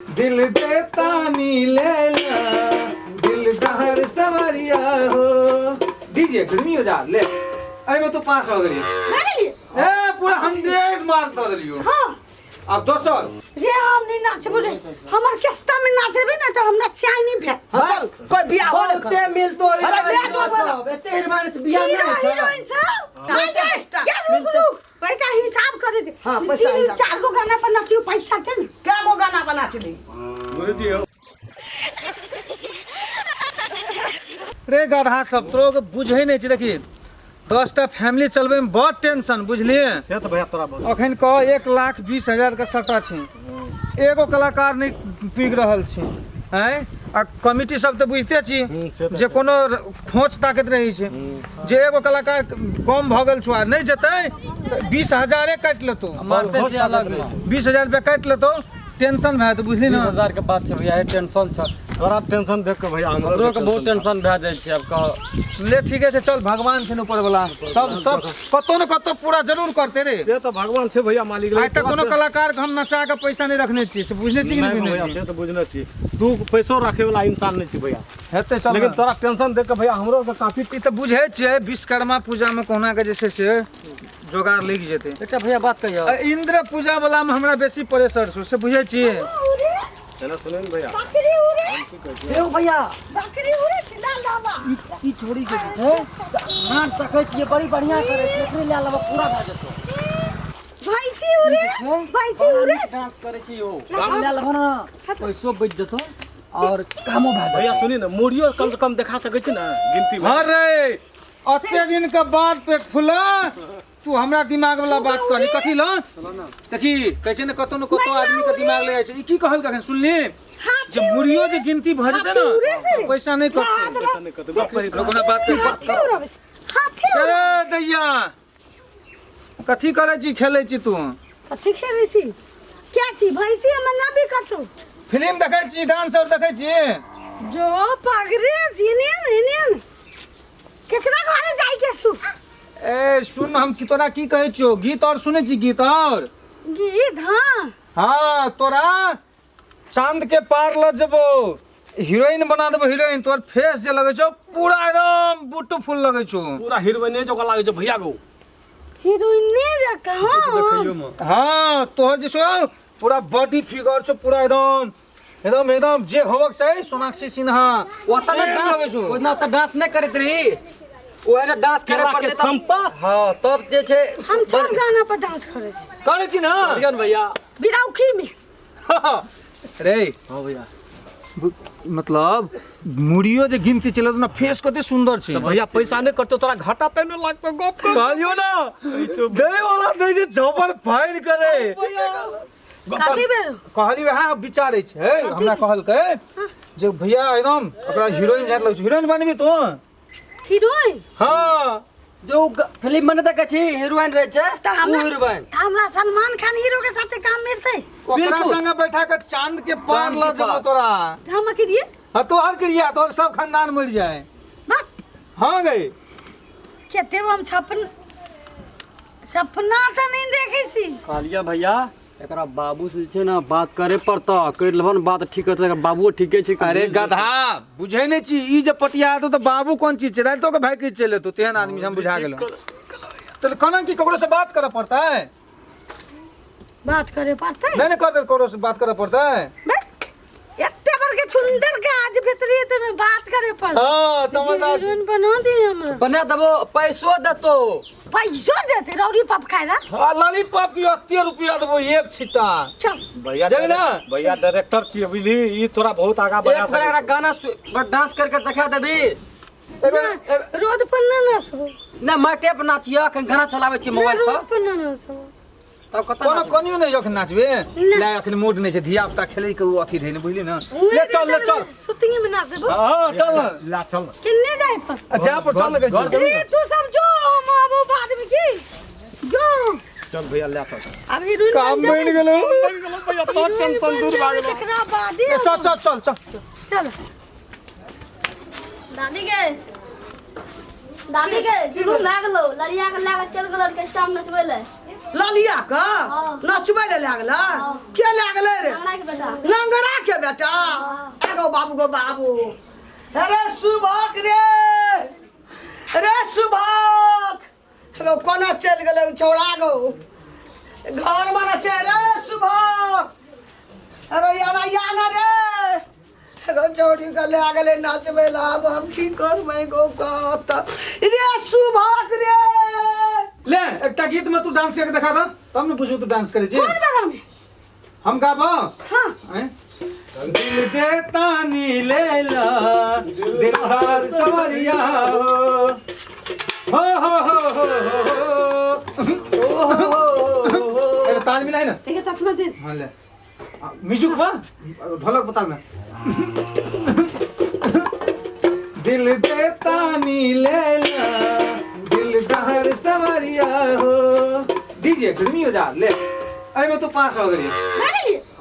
दिल देता नी लैला दिलदार सवरिया हो। डीजे गर्मी हो जा ले आई में तो पास हो गई ए पूरा 100 मार्क दे दियो। हां अब दोसर रे हम नहीं नाचबो रे हमर केस्टा में नाचबे ना तो हमरा चाय नहीं भेट कोई बियाह होते मिलतो अरे ले जो सब एते हिरमान बियाह नहीं हीरोइन सब काय केस्टा रुक भाई का हिसाब करे दे। हां पैसा 4 गो गाना पर नाचियो पैसा दे ना क्या गो गाना बनाचली रे गधा सब तो बुझे नहीं छी। देखी 10टा फैमिली चलबे में बहुत टेंशन बुझलिए से तो भैया तोरा अखन कह 1,20,000 का सट्टा छी एगो कलाकार नहीं पीग रहल छी हैं आ कमिटी सब तो बुझते छी जे कोनो खोच ताकत रही छै जे एगो कलाकार कम भ गेल छुआ नहीं जतै त 20,000 काट लेतो मारते से अलग 20,000 रुपया काट लेतो टेंशन भए तो बुझली ना 20,000 के बात छै भैया टेंशन छ तोरा टेंशन देख के भैया हमरो के बहुत टेंशन भए जाय छै। अब कह ले ठीक है चल भगवान छै ऊपर वाला सब कतो न कतो पूरा जरूर करते रे। से तो भगवान छै भैया मालिक आज तक कोनो कलाकार के हम नचा के पैसा नहीं रखने छी से बुझने छी कि नहीं भैया बुझने छी से तो बुझने छी तू पैसो रखे वाला इंसान नहीं छी भैया हेते चल लेकिन तोरा टेंशन देख के भैया हमरो के काफी ई त बुझे छियै विश्वकर्मा पूजा में कोना के जे छै से जोगाड़ लग जेते। बेटा भैया बात कहियो इंद्र पूजा वाला में हमरा बेसी प्रेशर छौ से बुझे छियै। चलो सुने न भैया बकरी उरे ए भैया बकरी उरे सिला लावा ई छोड़ी के छै नाच सकै छियै बड़ी बढ़िया करे छै एकरे ले लेबा पूरा भए जेतौ भाईजी उरे डांस करे छी ओ काम ले लेबा ना पैसो बच जेतौ और कामो भए भैया सुनी न मुड़ियो कम से कम दिखा सकै छी न गिनती में। अरे अते दिन के बाद पेट फुला तू हमरा दिमाग वाला बात करी कथी ल देखी कहै छै न कतो आदमी के दिमाग ले जाइ छै। ई की कहल कखन सुनली जे मुड़ियो जे गिनती भ जेते न पैसा नहीं कटते लोगों बात कर ए दैया कथी करे छी खेलै छी तू कथी खेलै छी क्या छी भैंसी हम ना भी करतो फिल्म देखै छी डांस और देखै छी जो पगरे सीने केकरा घरे जाई के सु ए सुन हम की तोरा की कहै छियो गीत और सुनै छी गीत और गीत हाँ तोरा चांद के पार ल जबो हीरोइन बना देबो हीरोइन तोर फेस जे लगै छौ पूरा एकदम ब्यूटीफुल लगै छौ पूरा हीरोइने जका लागे छै भैया गो हीरोइन ने रखा हाँ तोहर जे छौ पूरा बॉडी फिगर छौ पूरा एकदम जे होबक छै सोनाक्षी सिन्हा ओतना डांस ओतना त डांस नहीं करत रही ओहे ना डांस करे पड़ते तब हां तब जे छै हम सब गाना पर डांस करे छी करे छी ना बिरन भैया बिरौखी में रे हां भैया मतलब मुड़ियो जे गिनती चले ना फेस कते सुंदर छै तो भैया पैसा नहीं करतो तोरा घाटा पे न लागतो गप कहलियो ना दे वाला दे जे झपर फाइन करे कथी बे कहली वहाँ विचारे छै हमरा कहलकै जे भैया एकदम ओकरा हीरोइन जात लग हीरोइन बनबी तो हीरोइन हां जो फिल्म बने तक छी हीरोइन रहे छै त वो हीरोइन हमरा सलमान खान हीरो के साथे काम मिलते ओकरा संगे बैठा के चांद के पार ल जब तोरा हम करिए हां तो हर क्रिया तोर सब खानदान मर जाए बस हां गई केते हम सपना त नहीं देखे छी कहलिया भैया एकरा बाबू से छै ना बात करे पड़ता कर लेबन बात ठीक है बाबू ठीके छै। अरे गधा बुझै नै छी ई जे पटिया तो बाबू कोन चीज छै रातो के भाई के चले तो तेहन आदमी हम बुझा गेलो त कोना की ककरो से बात करे पड़ता है बात करे पड़ते नहीं कर ककरो से बात करे पड़ता है एते बर के सुंदर के आज भीतरी तो मैं बात करे पड़ हां समझदार हीरोइन बना दी हमरा बना देबो पैसो देतो पैसो देते रौड़ी पप खाए ना हां लॉलीपॉप की 80 रुपया देबो एक छिट्टा चल भैया जब ना भैया डायरेक्टर की बुझली ई तोरा बहुत आगा बढ़ा एक बार गाना डांस करके दिखा देबी रोड पर ना सो ना माटे पर नाचिया अखन गाना चलावे छी मोबाइल से रोड पर ना सो तब कत कोनो कोनियो नहीं जखन नाचबे ले अखन मूड नहीं छै धिया पुता खेलै के अथी रहै बुझली ना ले चल शूटिंग में ना देबो हां चल ला चल किन्ने जाए पर जा पर चल लगे अरे तू सब जो हम अब बाद में की जो चल भैया ले चल अब हीरोइन काम बन गेलो भैया तो टेंशन दूर भाग गेलो एकरा बादी चल दादी के जुनून भए गेलो लड़िया के लए के चल गेलो के स्टाम नचबै ले ललिया का नचबै ले लागला के लागले रे लंगड़ा के बेटा एगो बाबू गो बाबू अरे सुभक रे सुभक एगो कोना चल गेलै चौड़ा गो घर में नचे रे सुभक अरे याना रे एगो चौड़ी के ले गेलै नचबै ला हम की करबै गो कत रे सुभक रे ले एकटा गीत में तू डांस करके दिखा द तब न पूछू तू डांस करे छी कौन गाना में हम गाबो हां दिल देता नी लेला दिलदार सवरिया हो ए ताल मिलाई ना देखे तत्व दे हां ले म्यूजिक बा ढोलक बता ना दिल देता नी लेला दिलदार सवरिया हो डीजे गर्मी हो जा ले अरे मैं तो पास हो गई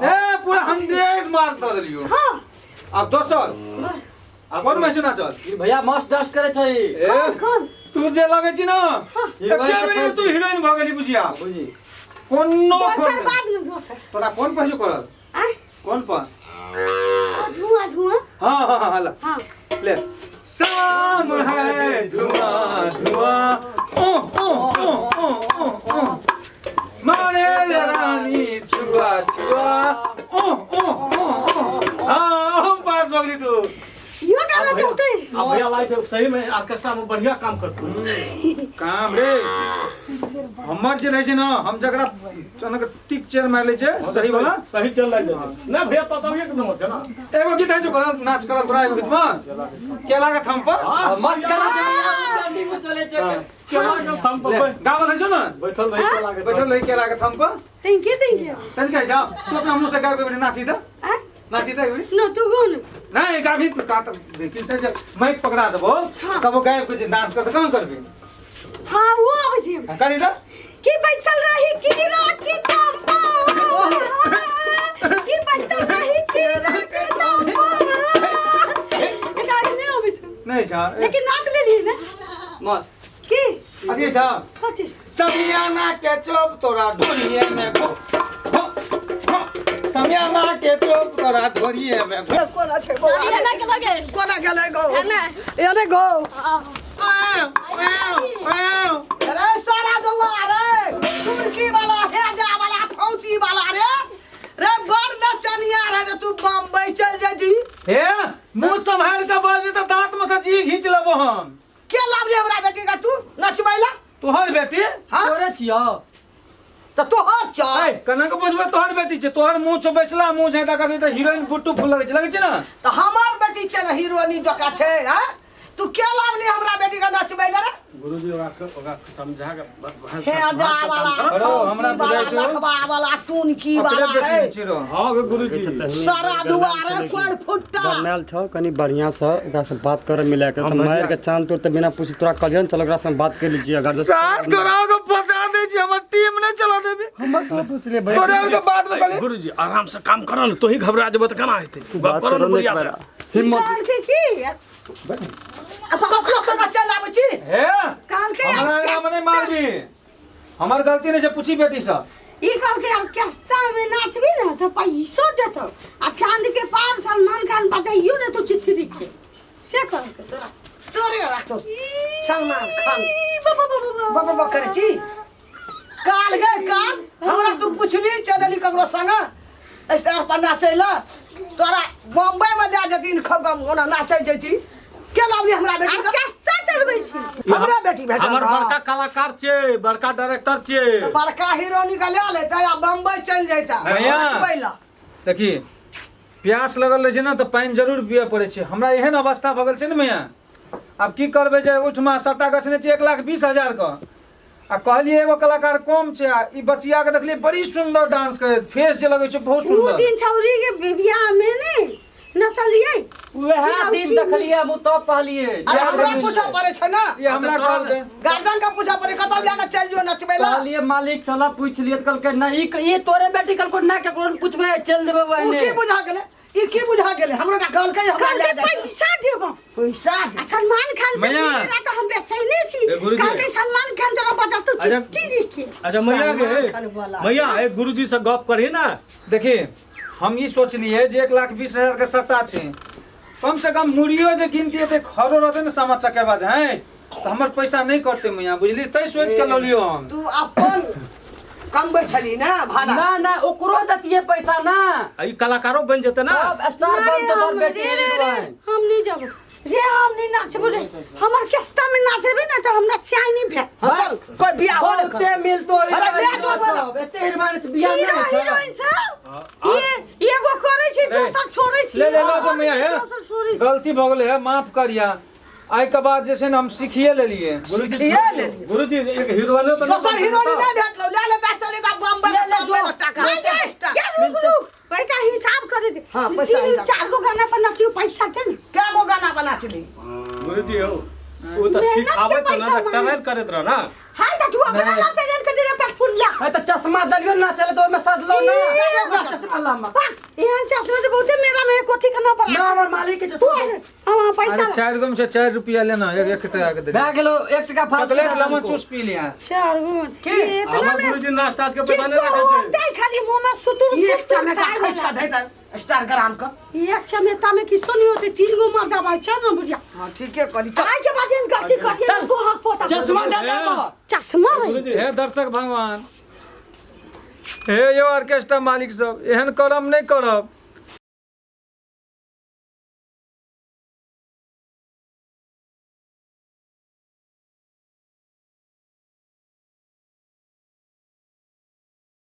ए पूरा 100 मार्क दे दियो हां अब दोसर अब कौन में सुना चल भैया मस्त डांस करे छै ए कौन तू जे लगे छी ना एकटा तू हीरोइन भ गेली बुझिया बुझी कोनो दोसर बाद में दोसर तोरा कौन पहचो करल आ कौन पर धुआं हां हला हां ले शाम है धुआं धुआं ओ मारे रानी छुआ छुआ हां पास हो गई तू यो गाना चलते अब भैया लाइट सही में ऑर्केस्ट्रा में बढ़िया काम करतू काम रे हमर जे रहे छै ना हम जकरा चनक टिक चेयर मार ले छै सही वाला सही चल रहा है ना भैया पता एक नंबर छै ना एगो गीत है जो करल नाच करल तोरा एगो गीत में के लागत हम पर मस्त करा स्टार्टिंग में चले छै केला का थम ले, पर गावल है जो ना बैठल रही के लागे बैठल रही के लागत हम पर थैंक यू तन के हिसाब तू अपना मुंह से गा के बैठे नाची द आ नाची द एक नो तू गोन नहीं गाभी तू का त देखिन से माइक पकड़ा देबो कबो गायब कुछ डांस कर त कहां करबी हां वो आबै छी करी द की बैठल रही की रात की तंपा की बैठल रही की रात की तंपा ये गाना नहीं आबै छी नहीं सा लेकिन नाच ले ली ना मस्त की अथी सा कथि समियाना के चोप तोरा ढोलिए में घो समियाना के चोप तोरा ढोलिए में घो कोना छै कोना गेलै गो एने गो अरे सारा दौआ रे तुर्की वाला हेजा वाला फौजी वाला रे बड़ नचनिया रे तू बम्बई चल जाजी हे मुंह संभाल के बोल त दांत में से जी घींच लेबो हम के लाभ रे हमरा बेटी का तू नचबैला तोहर बेटी हां तोरे छियो त तोहर चा ए कना के बुझबे तोहर बेटी छै तोहर मुंह छ बैसला मुंह छै त कहते त हीरोइन बुट्टू फूल लगे छै ना त हमर बेटी छै ना हीरोइनी दोका छै हां तू के लाभ रे हमरा बेटी का नचबैला रे गुरुजी ओगा समझा के हेजा वाला हेलो हमरा बुझाइ छै लखबा वाला टूनकी वाला अपने रे बेटी छै रो हां गुरुजी सारा दुआरे कोड़ फुट्टा बनल छ कनी बढ़िया से ओकरा से बात करे मिला के त मार के चांद तोर त बिना पूछ तोरा कजन चल ओकरा से बात कर लीजिए अगर साथ तोरा को फंसा दे छी हमर टीम ने चला देबी हम तो पूछ ले तोरा के बाद में कहले गुरुजी आराम से काम कर न तो ही घबरा जब त केना हेतै तू बात कर न बढ़िया से हिम्मत काल के की अब ककरो से बच्चा लाबै छी हे काल के हमरा मने मारबी हमर गलती नहीं छै पूछी बेटी से ई काल के ऑर्केस्ट्रा में नाचबी ना तो पैसो देतो आ चांद के पार सलमान खान बताइयो ना तो चिट्ठी लिख के से कर के तोरा तोरे राखतो सलमान खान बाबा करे छी काल हमरा तू पूछली चलली ककरो संग स्टार पर नाचैला तोरा बम्बई में जा जतीन खगम ओना नाचै जती के लावली हमरा बेटी ऑर्केस्ट्रा चलबै छी हमरा बेटी बेटा हमर बड़का कलाकार छै बड़का डायरेक्टर छै बड़का हीरो निकल लेता या बम्बई चल जाता भैया। नाचबैला देखी प्यास लगल रहे छै ना त पानी जरूर पिए पड़े छै हमरा एहन अवस्था भ गेल छै न मैया अब की करबे जे ओठमा सट्टा गछने छै 1,20,000 क आ कहलिए एगो कलाकार कम छै आ ई बचिया के देखली बड़ी सुंदर डांस करे फेस जे लगे छै बहुत उ सुंदर दिन छौरी के बियाह में ने नचलिए वह दिन देखलिए मु तो कहलिए अरे हमरा पूछा पड़े छै ना ये हमरा कहल छै गार्डन का पूछा पड़े कतौ जाके चल जो नचबैला कहलिए मालिक चला पूछ लिए कल के ना ई तोरे बेटी कल को ना केकरो पूछबे चल देबे उ वहने की बुझा गेले ई की बुझा गेले हमरो का कहल के हमरा ले जाए पैसा देबो पैसा दे सलमान खान से मैया। मिलेला तो हम बेचैने छी ए, गुरुजी। कहल के सलमान खान जरा बता तो अच्छा। चिट्ठी लिखे अच्छा मैया सलमान खान वाला। के मैया एक गुरुजी से गप करही ना। देखिए हम ई सोचलिए जे 1,20,000 के सट्टा छै कम से कम मुड़ियो जे गिनती ते खरो रहते न समझ सकेबा है तो हमर पैसा नहीं करते मैया बुझली तै सोच के ललियो हम तू अपन कमबै छली ना भाड़ा ना ना ओकरो दतिए पैसा ना ई कलाकारो बन जेते ना। अब स्टार बन तो तोर बेटी रे है हम नहीं जाबो रे हम नहीं नाचबो रे हमर केस्टा में नाचबे ना तो हमरा चाय नहीं भेट कोई बियाह हो बहुते मिलतो अरे ले जो सब एते हिरमान बियाह हीरो नहीं हीरोइन सब ये एगो करे छी दोसर छोड़े छी ले ले लो जो मैया है दोसर छोड़े छी गलती भ गेले है माफ करिया आई के बाद जैसे हम सीखिए ले लिए गुरुजी ये ले गुरुजी एक हीरोइनो तो दोसर हीरोइन नहीं भेटलो ले ले चले ता बम्बई ले ले जो। टाका क्या रुक भाई का हिसाब करे दे हाँ, पैसा तीन हिसाब। चार गो गाना पर नाचियो पैसा दे ना क्या गो गाना बना चली गुरुजी हो वो तो मेहनत सिखावे के तो ना पैसा ट्रेन करत रह ना। हां त तू अपना नहीं। लाते जन के दे पे फुल्ला है तो चश्मा दलियो ना चले तो में सद लो ना चश्मा लामा यहाँ चश्मे से बहुते मेरा में कोठी करना पड़ा ना हमर मालिक के चश्मा हां पैसा अरे 4 गो में से 4 रुपया लेना एक टका के दे बैग गेलो 1 टका फालतू चॉकलेट लमा चूस पी लिया चार गो इतना हमर में गुरुजी नाश्ता के पैसा नहीं किसको रखे दे खाली मुंह में सुतुर एक सुतुर चने का खाए खर्च का वाला। देता स्टार ग्राम का एक चमेता में किसो नहीं होते तीन गो मार दबाई चल ना बुझिया हां ठीक है करी आज के बाद इन गलती करिए तो हाथ पोता चश्मा दे दे चश्मा रे गुरुजी हे दर्शक भगवान हे यो ऑर्केस्ट्रा मालिक सब एहन करम नहीं करब